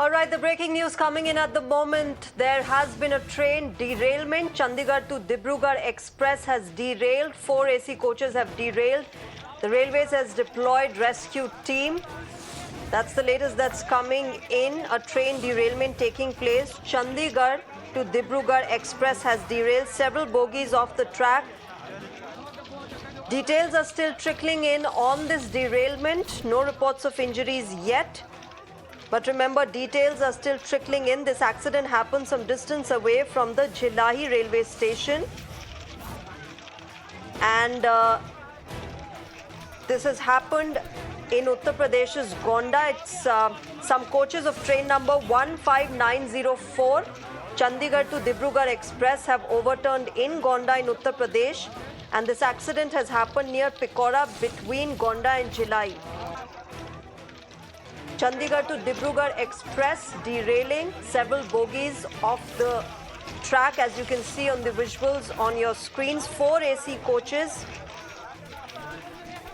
All right, the breaking news coming in at the moment. There has been a train derailment. Chandigarh to Dibrugarh Express has derailed. 4 AC coaches have derailed. The Railways has deployed rescue team. That's the latest that's coming in. A train derailment taking place. Chandigarh to Dibrugarh Express has derailed. Several bogies off the track. Details are still trickling in on this derailment. No reports of injuries yet. But remember, details are still trickling in. This accident happened some distance away from the Jilahi railway station. And this has happened in Uttar Pradesh's Gonda. It's some coaches of train number 15904, Chandigarh to Dibrugarh Express, have overturned in Gonda in Uttar Pradesh. And this accident has happened near Pikora between Gonda and Jilahi. Chandigarh to Dibrugarh Express derailing, several bogies off the track, as you can see on the visuals on your screens. 4 AC coaches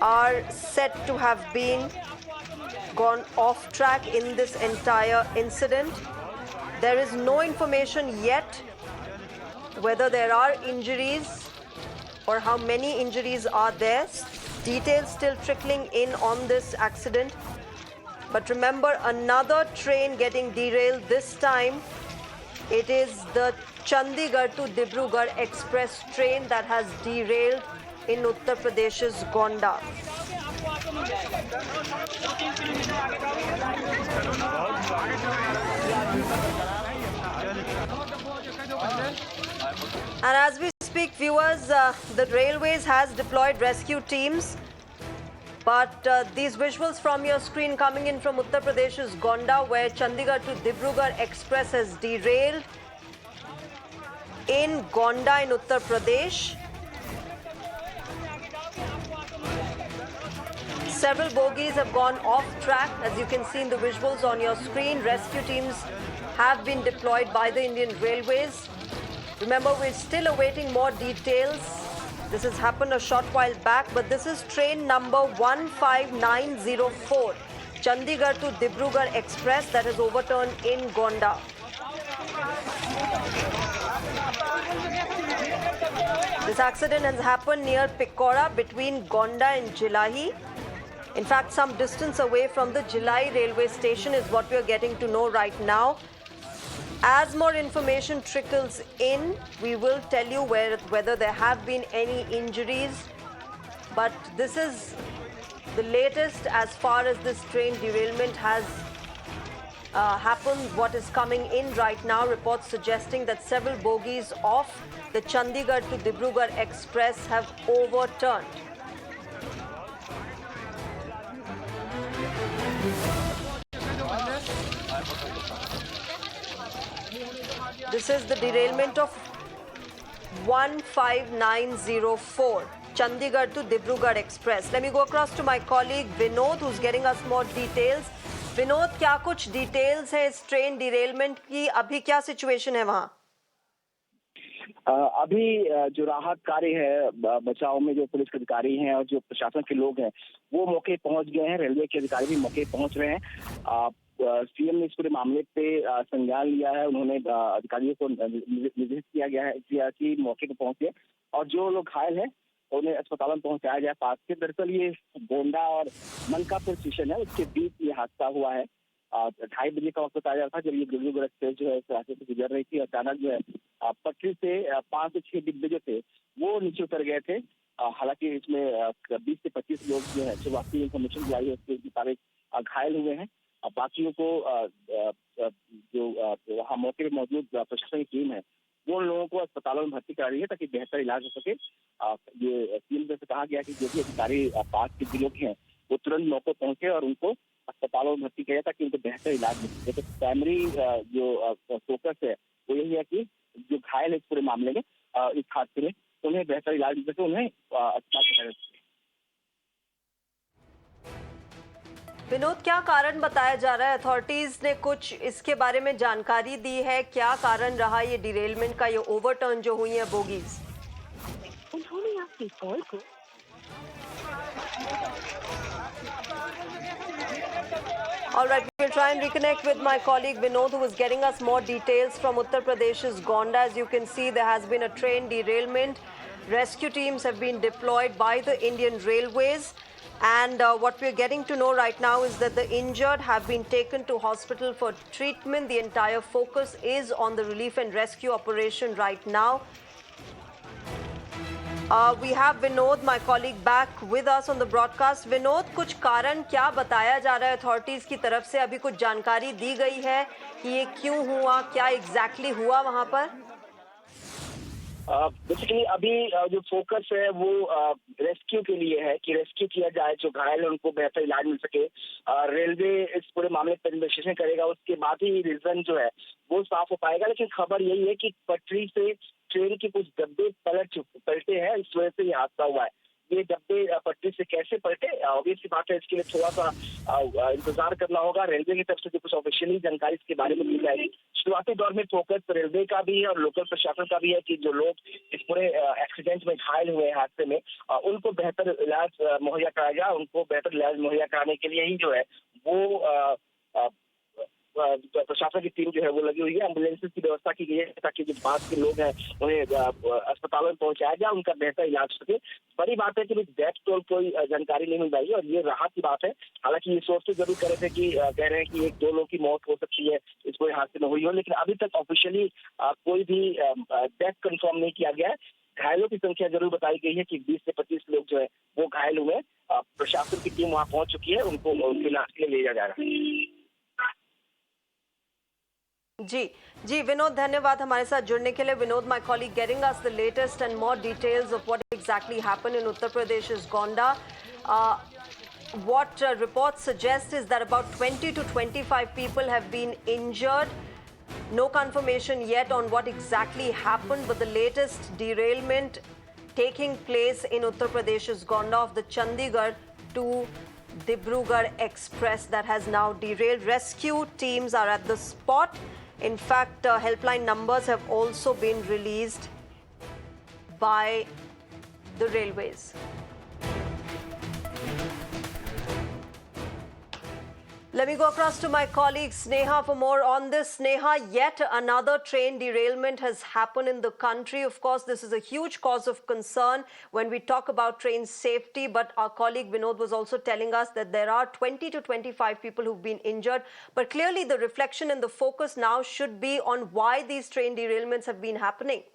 are said to have been gone off track in this entire incident. There is no information yet whether there are injuries or how many injuries are there. Details still trickling in on this accident. But remember, another train getting derailed this time. It is the Chandigarh to Dibrugarh Express train that has derailed in Uttar Pradesh's Gonda. And as we speak, viewers, the Railways has deployed rescue teams. But these visuals from your screen coming in from Uttar Pradesh's Gonda, where Chandigarh to Dibrugarh Express has derailed in Gonda in Uttar Pradesh. Several bogies have gone off track, as you can see in the visuals on your screen. Rescue teams have been deployed by the Indian Railways. Remember, we're still awaiting more details. This has happened a short while back, but this is train number 15904, Chandigarh to Dibrugarh Express, that has overturned in Gonda. This accident has happened near Pikora between Gonda and Jilahi. In fact, some distance away from the Jilahi railway station is what we are getting to know right now. As more information trickles in, we will tell you whether there have been any injuries. But this is the latest as far as this train derailment has happened. What is coming in right now, reports suggesting that several bogies of the Chandigarh to Dibrugarh Express have overturned. This is the derailment of 15904, Chandigarh to Dibrugarh Express. Let me go across to my colleague Vinod, who's getting us more details. Vinod, क्या कुछ details है इस train derailment की? अभी क्या situation है वहाँ? अभी जो राहत कार्य है, बचाव में जो पुलिस के अधिकारी हैं और जो प्रशासन के लोग हैं, वो मौके पहुंच गए हैं। रेलवे के अधिकारी भी मौके पहुंच रहे हैं। सीएम ने इस पूरे मामले पे संज्ञान लिया है। उन्होंने अधिकारियों को निर्देशित किया गया है कि मौके पर पहुंचे और जो लोग घायल हैं उन्हें अस्पताल में पहुंचाया जाए पास के। दरअसल ये गोंडा और मनकापुर स्टेशन है, उसके बीच ये हादसा हुआ है। 2:30 बजे का वक्त बताया जा रहा था जब ये डिब्रूगढ़ एक्सप्रेस जो है इस रास्ते से गुजर रही थी। अचानक जो है पटरी से 5 से 6 डिब्बे जो थे वो नीचे उतर गए थे। हालांकि इसमें 20 से 25 लोग जो है शुरुआती इन्फॉर्मेशन जो आई है उसके मुताबिक घायल हुए हैं। बाकियों को जो वहाँ मौके पर मौजूद प्रशासन की टीम है वो लोगों को अस्पतालों में भर्ती करा रही है ताकि बेहतर इलाज हो सके। ये टीम से कहा गया कि जो भी अधिकारी पास के जिलों के हैं वो तुरंत मौके पहुंचे और उनको अस्पतालों में भर्ती किया ताकि उनको बेहतर इलाज मिल सके। तो प्राइमरी जो फोकस है वो यही है कि जो घायल है इस पूरे मामले में, इस हादसे में, उन्हें बेहतर इलाज मिल सके, उन्हें अस्पताल। विनोद, क्या कारण बताया जा रहा है? अथॉरिटीज ने कुछ इसके बारे में जानकारी दी है? क्या कारण रहा ये डिरेलमेंट का, ये ओवरटर्न जो हुई है बोगीज? उन्होंने आपकी कॉल को All right. we'll try and reconnect with my colleague Vinod, who is getting us more details from Uttar Pradesh's Gonda. As you can see, there has been a train derailment. Rescue teams have been deployed by the Indian Railways. And what we're getting to know right now is that the injured have been taken to hospital for treatment. The entire focus is on the relief and rescue operation right now. We have Vinod, my colleague, back with us on the broadcast. Vinod, कुछ कारण क्या बताया जा रहा है authorities की तरफ से? अभी कुछ जानकारी दी गई है कि ये क्यों हुआ, क्या एग्जैक्टली हुआ वहां पर? बेसिकली अभी जो फोकस है वो रेस्क्यू के लिए है कि रेस्क्यू किया जाए, जो घायल है उनको बेहतर इलाज मिल सके। रेलवे इस पूरे मामले पर इन्वेस्टिगेशन करेगा, उसके बाद ही रीजन जो है वो साफ हो पाएगा। लेकिन खबर यही है कि पटरी से ट्रेन के कुछ डब्बे पलटे हैं, इस वजह से ये हादसा हुआ है। ये डब्बे पटरी से कैसे पलटे, ऑब्वियस सी बात है, इसके लिए थोड़ा सा इंतजार करना होगा। रेलवे की तरफ से जो कुछ ऑफिशियली जानकारी इसके बारे में दी जाएगी। शुरुआती दौर में फोकस रेलवे का भी है और लोकल प्रशासन का भी है कि जो लोग इस पूरे एक्सीडेंट में घायल हुए हादसे में, उनको बेहतर इलाज मुहैया कराया जाए। उनको बेहतर इलाज मुहैया कराने के लिए ही जो है वो प्रशासन की टीम जो है वो लगी हुई है। एम्बुलेंसेस की व्यवस्था की गई है ताकि जो पास के लोग हैं उन्हें अस्पतालों में पहुंचाया जाए, उनका बेहतर इलाज सके। बड़ी बात है कि डेथ टोल कोई जानकारी नहीं मिल रही है और ये राहत की बात है। हालांकि ये सोच तो जरूर कर रहे थे कि कह रहे हैं कि 1-2 लोगों की मौत हो सकती है इस पूरे हादसे में हुई हो, लेकिन अभी तक ऑफिशियली कोई भी डेथ कंफर्म नहीं किया गया है। घायलों की संख्या जरूर बताई गई है कि 20 से 25 लोग जो है वो घायल हुए। प्रशासन की टीम वहां पहुंच चुकी है, उनको उनके इलाज के लिए ले जाया जा रहा है। जी विनोद, धन्यवाद हमारे साथ जुड़ने के लिए। Vinod, my colleague, getting us the latest and more details of what exactly happened in Uttar Pradesh's Gonda. What reports suggest is that about 20 to 25 people have been injured. No confirmation yet on what exactly happened, but the latest derailment taking place in Uttar Pradesh's Gonda of the Chandigarh to Dibrugarh Express that has now derailed. Rescue teams are at the spot. In fact, helpline numbers have also been released by the railways. Let me go across to my colleague Sneha for more on this. Sneha, yet another train derailment has happened in the country. Of course, this is a huge cause of concern when we talk about train safety, but our colleague Vinod was also telling us that there are 20 to 25 people who've been injured. But clearly the reflection and the focus now should be on why these train derailments have been happening.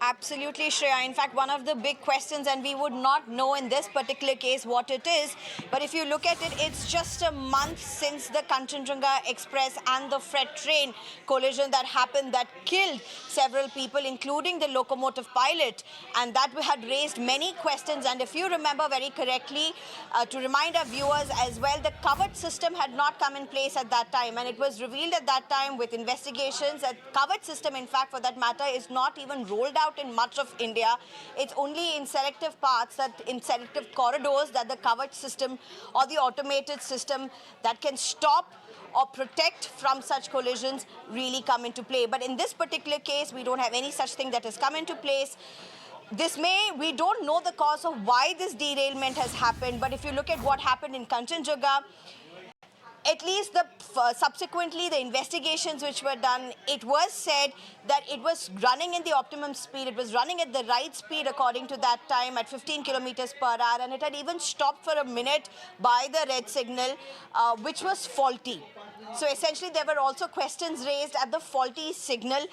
Absolutely, Shreya. In fact, one of the big questions, and we would not know in this particular case what it is, but if you look at it, it's just a month since the Kanchenjunga Express and the freight train collision that happened that killed several people, including the locomotive pilot, and that had raised many questions. And if you remember very correctly, to remind our viewers as well, the covered system had not come in place at that time, and it was revealed at that time with investigations that covered system, in fact, for that matter, is not even rolled out in much of India. It's only in selective parts, that in selective corridors, that the covered system or the automated system that can stop or protect from such collisions really come into play. But in this particular case, we don't have any such thing that has come into place. We don't know the cause of why this derailment has happened, but if you look at what happened in Kanchenjunga, at least subsequently the investigations which were done, it was said that it was running in the optimum speed. It was running at the right speed according to that time at 15 kilometers per hour, and it had even stopped for a minute by the red signal, which was faulty. So essentially there were also questions raised at the faulty signal,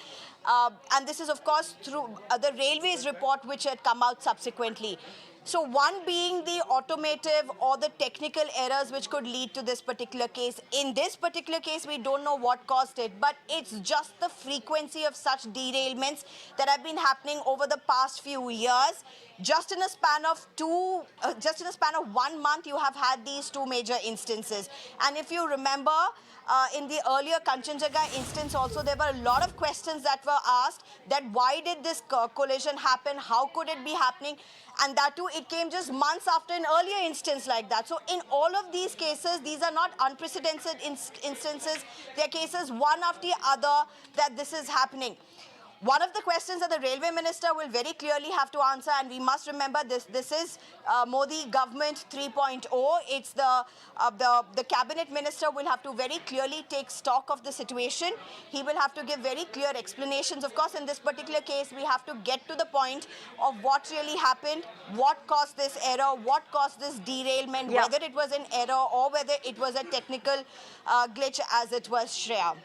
and this is of course through the railways report which had come out subsequently. So one being the automotive or the technical errors which could lead to this particular case. In this particular case, we don't know what caused it, but it's just the frequency of such derailments that have been happening over the past few years. Just in a span of 1 month, you have had these two major instances. And if you remember, in the earlier Kanchenjunga instance also, there were a lot of questions that were asked, that why did this collision happen, how could it be happening, and that too, it came just months after an earlier instance like that. So in all of these cases, these are not unprecedented instances. They are cases one after the other that this is happening. One of the questions that the railway minister will very clearly have to answer, and we must remember this is Modi government 3.0. It's the cabinet minister will have to very clearly take stock of the situation. He will have to give very clear explanations. Of course, in this particular case, we have to get to the point of what really happened, what caused this error, what caused this derailment, Yeah. whether it was an error or whether it was a technical glitch as it was, Shreya.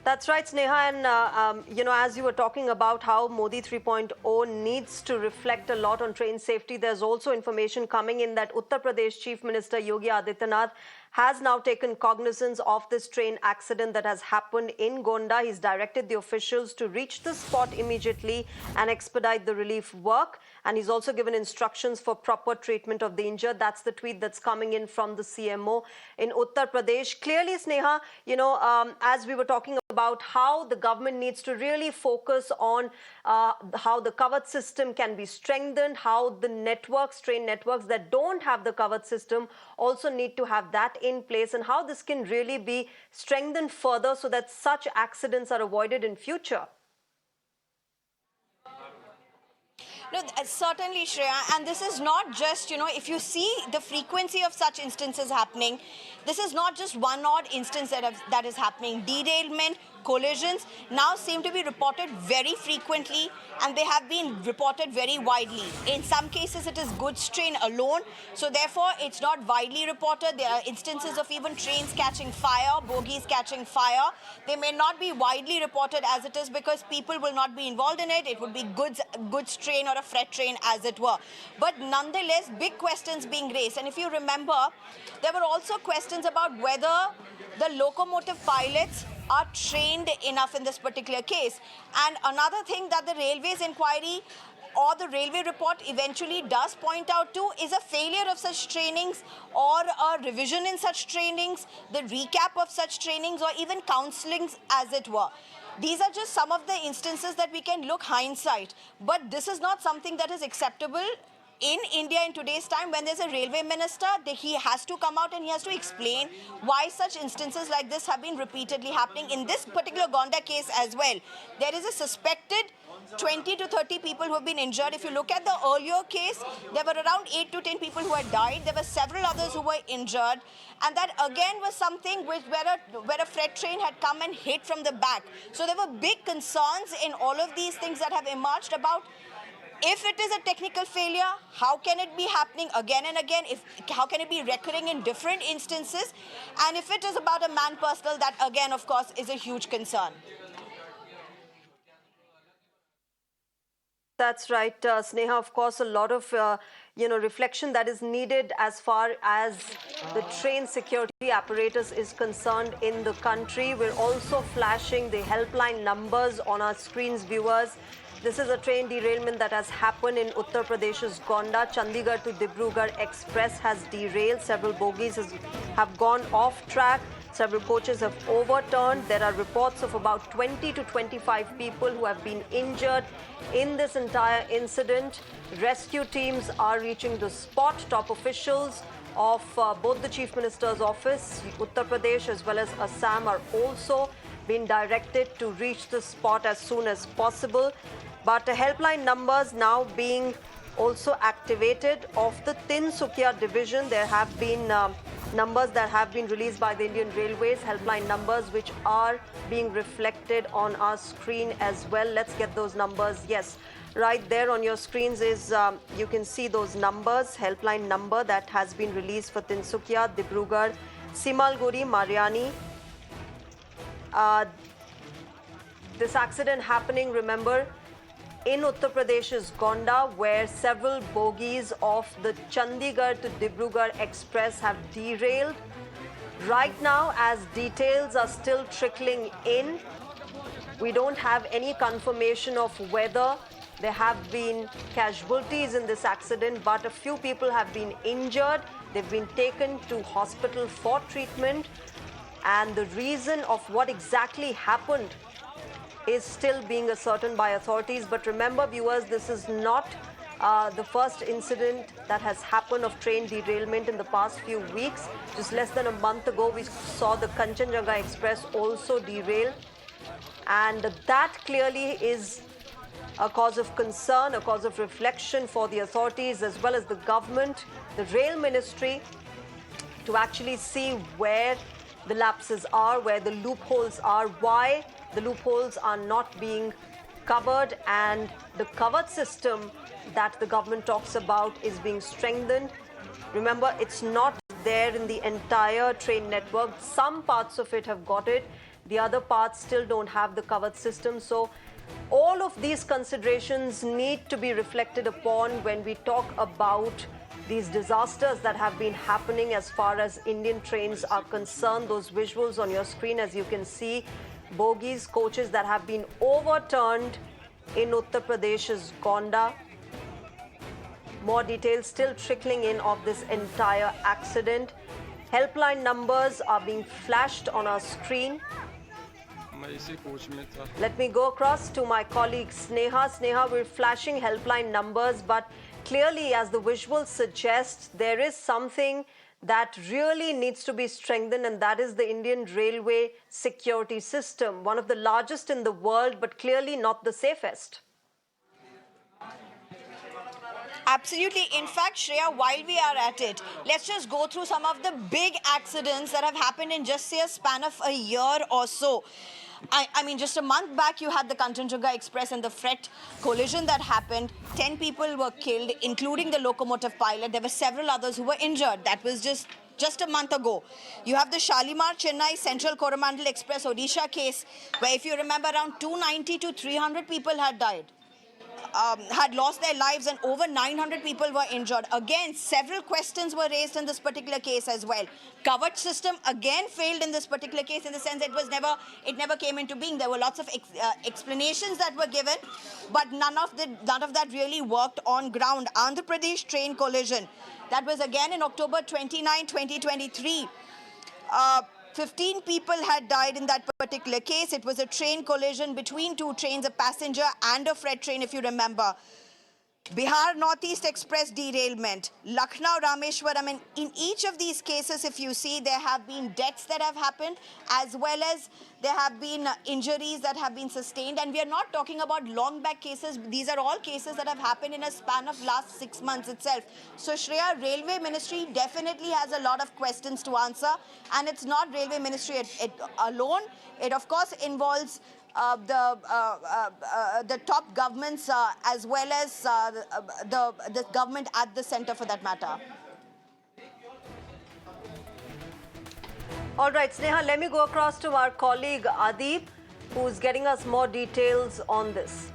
That's right, Sneha. And, as you were talking about how Modi 3.0 needs to reflect a lot on train safety, there's also information coming in that Uttar Pradesh Chief Minister Yogi Adityanath has now taken cognizance of this train accident that has happened in Gonda. He's directed the officials to reach the spot immediately and expedite the relief work. And he's also given instructions for proper treatment of the injured. That's the tweet that's coming in from the CMO in Uttar Pradesh. Clearly, Sneha, as we were talking about how the government needs to really focus on how the covered system can be strengthened, how the networks, train networks that don't have the covered system also need to have that in place, and how this can really be strengthened further so that such accidents are avoided in future. No, certainly, Shreya, and this is not just, if you see the frequency of such instances happening, this is not just one odd instance that is happening. Derailment, collisions now seem to be reported very frequently, and they have been reported very widely. In some cases, it is goods train alone, so therefore it's not widely reported. There are instances of even trains catching fire, bogies catching fire. They may not be widely reported as it is because people will not be involved in it. It would be goods train or a freight train, as it were. But nonetheless, big questions being raised. And if you remember, there were also questions about whether the locomotive pilots are trained enough in this particular case. And another thing that the railways inquiry or the railway report eventually does point out to is a failure of such trainings or a revision in such trainings, the recap of such trainings, or even counselings, as it were. These are just some of the instances that we can look hindsight, but this is not something that is acceptable in India in today's time. When there's a railway minister, he has to come out and he has to explain why such instances like this have been repeatedly happening. In this particular Gonda case as well, there is a suspected 20 to 30 people who have been injured. If you look at the earlier case, there were around 8 to 10 people who had died. There were several others who were injured. And that again was something where a freight train had come and hit from the back. So there were big concerns in all of these things that have emerged about if it is a technical failure, how can it be happening again and again? How can it be recurring in different instances? And if it is about a man personal, that again, of course, is a huge concern. That's right, Sneha. Of course, a lot of reflection that is needed as far as the train security apparatus is concerned in the country. We're also flashing the helpline numbers on our screens, viewers. This is a train derailment that has happened in Uttar Pradesh's Gonda. Chandigarh to Dibrugarh Express has derailed. Several bogies have gone off track. Several coaches have overturned. There are reports of about 20 to 25 people who have been injured in this entire incident. Rescue teams are reaching the spot. Top officials of both the Chief Minister's office, Uttar Pradesh as well as Assam, are also being directed to reach the spot as soon as possible. But helpline numbers now being also activated of the Tinsukia division. There have been numbers that have been released by the Indian Railways, helpline numbers which are being reflected on our screen as well. Let's get those numbers. Yes, right there on your screens is, you can see those numbers, helpline number that has been released for Tinsukia, Dibrugarh, Simalguri, Mariani. This accident happening, remember, in Uttar Pradesh's Gonda, where several bogies of the Chandigarh to Dibrugarh Express have derailed. Right now, as details are still trickling in, we don't have any confirmation of whether there have been casualties in this accident, but a few people have been injured. They've been taken to hospital for treatment, and the reason of what exactly happened is still being ascertained by authorities. But remember, viewers, this is not the first incident that has happened of train derailment in the past few weeks. Just less than a month ago, we saw the Kanchenjunga Express also derail. And that clearly is a cause of concern, a cause of reflection for the authorities as well as the government, the rail ministry, to actually see where the lapses are, where the loopholes are, why the loopholes are not being covered, and the covered system that the government talks about is being strengthened. Remember, it's not there in the entire train network. Some parts of it have got it. The other parts still don't have the covered system. So all of these considerations need to be reflected upon when we talk about these disasters that have been happening as far as Indian trains are concerned. Those visuals on your screen, as you can see, bogies, coaches that have been overturned in Uttar Pradesh's Gonda. More details still trickling in of this entire accident. Helpline numbers are being flashed on our screen. Let me go across to my colleague Sneha. Sneha, we're flashing helpline numbers, but clearly, as the visuals suggest, there is something that really needs to be strengthened, and that is the Indian Railway security system, one of the largest in the world, but clearly not the safest. Absolutely. In fact, Shreya, while we are at it, let's just go through some of the big accidents that have happened in just, say, a span of a year or so. I mean, just a month back, you had the Kanchenjunga Express and the freight collision that happened. 10 people were killed, including the locomotive pilot. There were several others who were injured. That was just a month ago. You have the Shalimar Chennai Central Coromandel Express Odisha case, where if you remember, around 290 to 300 people had died. Had lost their lives, and over 900 people were injured. Again, several questions were raised in this particular case as well. Covered system again failed in this particular case, in the sense it never came into being. There were lots of explanations that were given, but none of that really worked on ground. Andhra Pradesh train collision, that was again in October 29, 2023. 15 people had died in that particular case. It was a train collision between two trains, a passenger and a freight train, if you remember. Bihar Northeast Express derailment, Lucknow Rameshwaram, and in each of these cases, if you see, there have been deaths that have happened, as well as there have been injuries that have been sustained. And we are not talking about long back cases. These are all cases that have happened in a span of last 6 months itself. So Shreya, Railway Ministry definitely has a lot of questions to answer. And it's not Railway Ministry alone. It, of course, involves the top governments as well as the government at the center, for that matter. All right, Sneha, let me go across to our colleague Adib, who's getting us more details on this.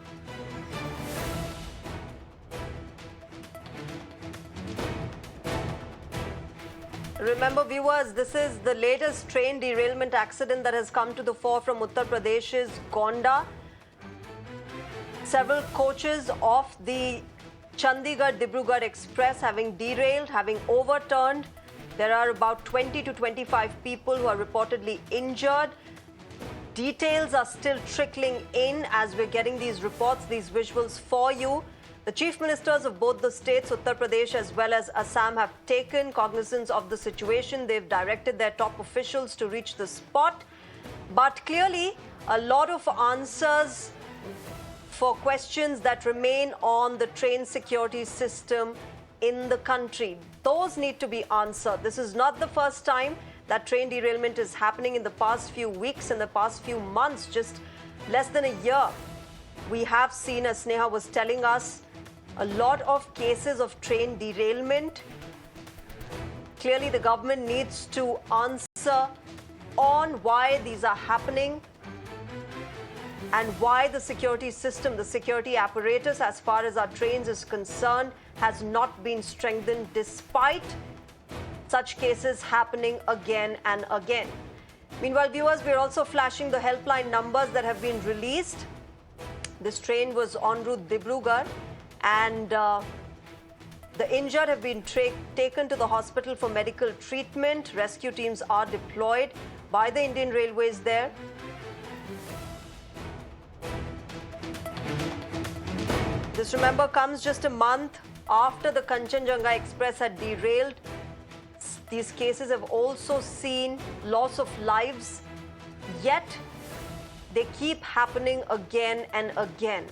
Remember, viewers, this is the latest train derailment accident that has come to the fore from Uttar Pradesh's Gonda. Several coaches of the Chandigarh-Dibrugarh Express having derailed, having overturned. There are about 20 to 25 people who are reportedly injured. Details are still trickling in as we're getting these reports, these visuals for you. The chief ministers of both the states, Uttar Pradesh as well as Assam, have taken cognizance of the situation. They've directed their top officials to reach the spot. But clearly, a lot of answers for questions that remain on the train security system in the country. Those need to be answered. This is not the first time that train derailment is happening. In the past few weeks, in the past few months, just less than a year, we have seen, as Sneha was telling us, a lot of cases of train derailment. Clearly, the government needs to answer on why these are happening and why the security system, the security apparatus as far as our trains is concerned, has not been strengthened despite such cases happening again and again. Meanwhile, viewers, we're also flashing the helpline numbers that have been released. This train was en route Dibrugarh, and the injured have been taken to the hospital for medical treatment. Rescue teams are deployed by the Indian Railways there. This, remember, comes just a month after the Kanchenjunga Express had derailed. These cases have also seen loss of lives. Yet, they keep happening again and again.